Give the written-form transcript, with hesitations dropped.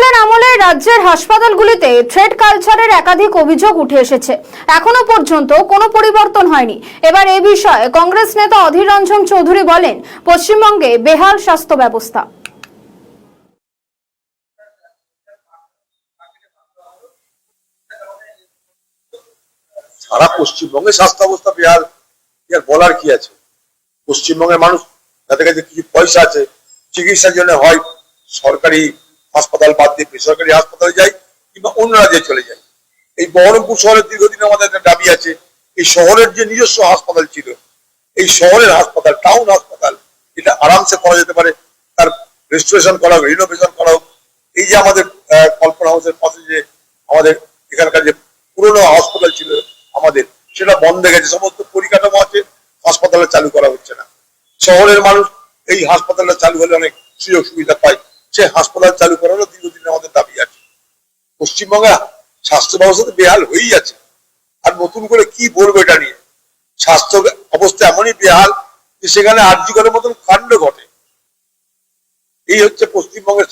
তৃণমূলের আমলে রাজ্যের হাসপাতালগুলিতে থ্রেড কালচারের একাধিক অভিযোগ উঠে এসেছে। এখনো পর্যন্ত কোনো পরিবর্তন হয়নি। এবার এই বিষয়ে কংগ্রেস নেতা অধীর রঞ্জন চৌধুরী বলেন, পশ্চিমবঙ্গে বেহাল স্বাস্থ্য ব্যবস্থা। সারা পশ্চিমবঙ্গে স্বাস্থ্য অবস্থা বেহাল, এর বলার কি আছে? পশ্চিমবঙ্গের মানুষ যাদের কাছে কিছু পয়সা আছে, চিকিৎসার জন্য হয় সরকারি হাসপাতাল বাদ দিয়ে বেসরকারি হাসপাতালে যায় কিংবা অন্য রাজ্যে চলে যায়। এই বহরমপুর শহরের দীর্ঘদিন আমাদের একটা দাবি আছে, এই শহরের যে নিজস্ব হাসপাতাল ছিল, এই শহরের হাসপাতাল, টাউন হাসপাতাল, এটা আরামসে করা যেতে পারে। তার রেস্টোরেশন করা হোক, রিনোভেশন করা হোক। এই যে আমাদের কল্পনা হাউসের পাশে যে আমাদের এখানকার যে পুরোনো হাসপাতাল ছিল আমাদের, সেটা বন্ধ হয়ে গেছে। সমস্ত পরিকাঠামো আছে, হাসপাতালে চালু করা হচ্ছে না। শহরের মানুষ এই হাসপাতালটা চালু হলে অনেক সুযোগ সুবিধা পায়, সে হাসপাতাল চালু করারও দীর্ঘদিন আমাদের দাবি আছে। পশ্চিমবঙ্গে স্বাস্থ্য ব্যবস্থা বেহাল হয়েই আছে, আর নতুন করে কি বলবো এটা নিয়ে? স্বাস্থ্য অবস্থা এমনই বেহাল যে সেখানে আরজিকরের মতন কাণ্ড ঘটে। এই হচ্ছে পশ্চিমবঙ্গের